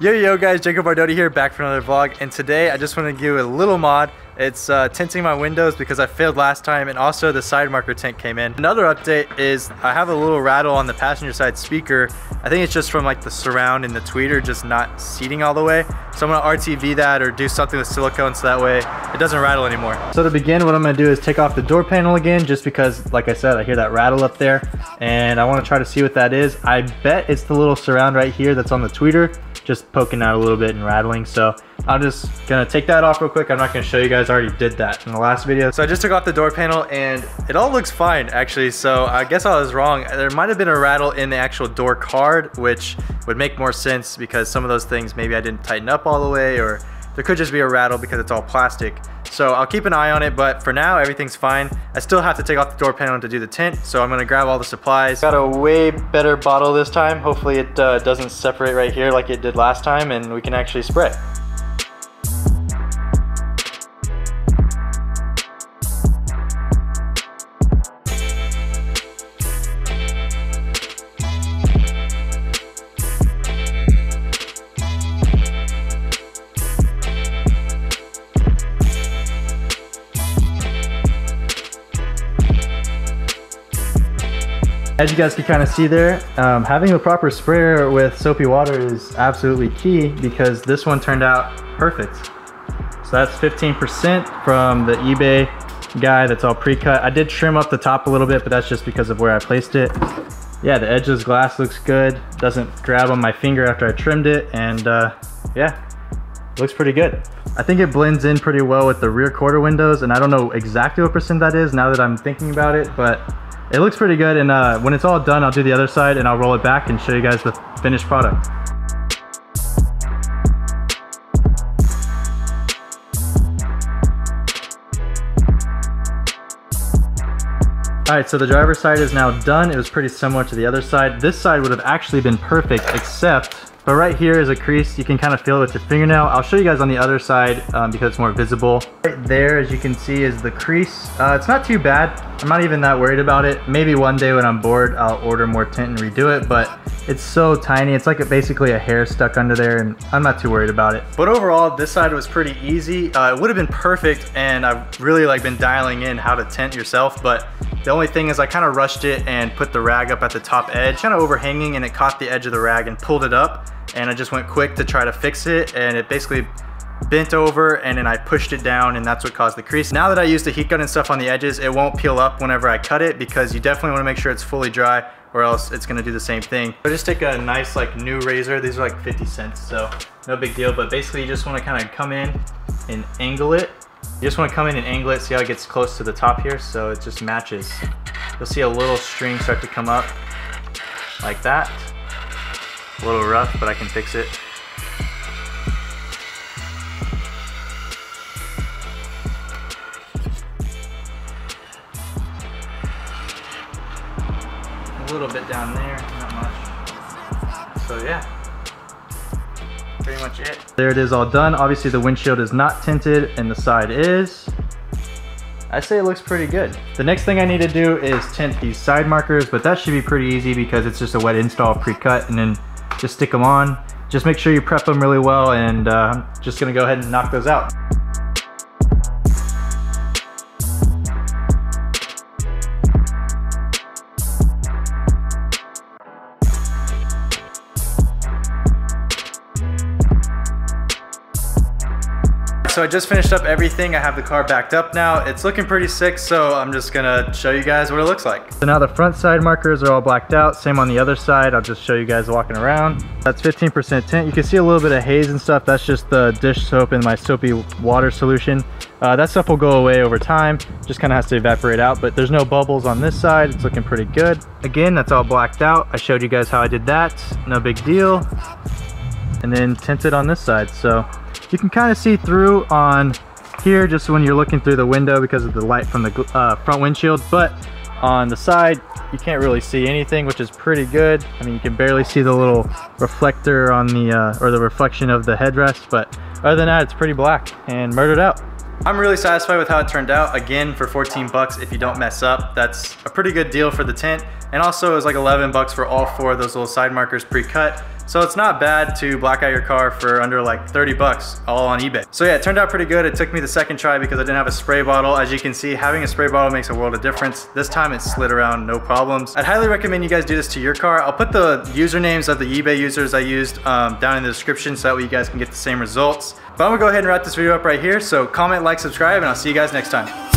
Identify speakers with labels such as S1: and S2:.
S1: Yo guys, Jacob Bardoti here, back for another vlog, and today I just want to give you a little mod. It's tinting my windows because I failed last time, and also the side marker tint came in. Another update is I have a little rattle on the passenger side speaker. I think it's just from like the surround and the tweeter just not seating all the way. So I'm gonna RTV that or do something with silicone so that way it doesn't rattle anymore. So to begin, what I'm gonna do is take off the door panel again, just because, like I said, I hear that rattle up there, and I wanna try to see what that is. I bet it's the little surround right here that's on the tweeter, just poking out a little bit and rattling. So I'm just gonna take that off real quick. I'm not gonna show you guys, I already did that in the last video. So I just took off the door panel and it all looks fine actually. So I guess I was wrong. There might have been a rattle in the actual door card, which would make more sense because some of those things maybe I didn't tighten up all the way, or there could just be a rattle because it's all plastic. So I'll keep an eye on it, but for now everything's fine. I still have to take off the door panel to do the tint, so I'm gonna grab all the supplies. Got a way better bottle this time. Hopefully it doesn't separate right here like it did last time, and we can actually spray. As you guys can kind of see there, having a proper sprayer with soapy water is absolutely key, because this one turned out perfect. So that's 15% from the eBay guy that's all pre-cut. I did trim up the top a little bit, but that's just because of where I placed it. Yeah, the edge of this glass looks good. Doesn't grab on my finger after I trimmed it, and yeah, it looks pretty good. I think it blends in pretty well with the rear quarter windows, and I don't know exactly what percent that is now that I'm thinking about it, but it looks pretty good. And when it's all done, I'll do the other side and I'll roll it back and show you guys the finished product. All right, so the driver's side is now done. It was pretty similar to the other side. This side would have actually been perfect, but right here is a crease. You can kind of feel it with your fingernail. I'll show you guys on the other side because it's more visible. Right there, as you can see, is the crease. It's not too bad. I'm not even that worried about it. Maybe one day when I'm bored, I'll order more tint and redo it, but it's so tiny. It's like basically a hair stuck under there, and I'm not too worried about it. But overall, this side was pretty easy. It would have been perfect, and I've really been dialing in how to tint yourself, but the only thing is I kind of rushed it and put the rag up at the top edge, kind of overhanging, and it caught the edge of the rag and pulled it up, and I just went quick to try to fix it, and it basically bent over, and then I pushed it down, and that's what caused the crease. Now that I used the heat gun and stuff on the edges, it won't peel up whenever I cut it, because you definitely want to make sure it's fully dry, or else it's going to do the same thing. So just take a nice new razor. These are like 50 cents, so no big deal, but basically you just want to kind of come in and angle it. You just want to come in and angle it, see how it gets close to the top here, so it just matches. You'll see a little string start to come up like that. A little rough, but I can fix it. A little bit down there, not much. So yeah, pretty much it. There it is, all done. Obviously the windshield is not tinted and the side is. I say it looks pretty good. The next thing I need to do is tint these side markers, but that should be pretty easy because it's just a wet install pre-cut, and then just stick them on. Just make sure you prep them really well, and I'm just gonna go ahead and knock those out. So I just finished up everything. I have the car backed up now. It's looking pretty sick, so I'm just gonna show you guys what it looks like. So now the front side markers are all blacked out. Same on the other side. I'll just show you guys walking around. That's 15% tint. You can see a little bit of haze and stuff. That's just the dish soap in my soapy water solution. That stuff will go away over time. Just kind of has to evaporate out, but there's no bubbles on this side. It's looking pretty good. Again, that's all blacked out. I showed you guys how I did that. No big deal. And then tinted on this side. So you can kind of see through on here just when you're looking through the window because of the light from the front windshield, but on the side you can't really see anything, which is pretty good. I mean, you can barely see the little reflector on the or the reflection of the headrest, but other than that, it's pretty black and murdered out. I'm really satisfied with how it turned out. Again, for 14 bucks, if you don't mess up, that's a pretty good deal for the tint. And also it was like 11 bucks for all four of those little side markers pre-cut. So it's not bad to black out your car for under like 30 bucks, all on eBay. So yeah, it turned out pretty good. It took me the second try because I didn't have a spray bottle. As you can see, having a spray bottle makes a world of difference. This time it slid around, no problems. I'd highly recommend you guys do this to your car. I'll put the usernames of the eBay users I used down in the description so that way you guys can get the same results. But I'm gonna go ahead and wrap this video up right here. So comment, like, subscribe, and I'll see you guys next time.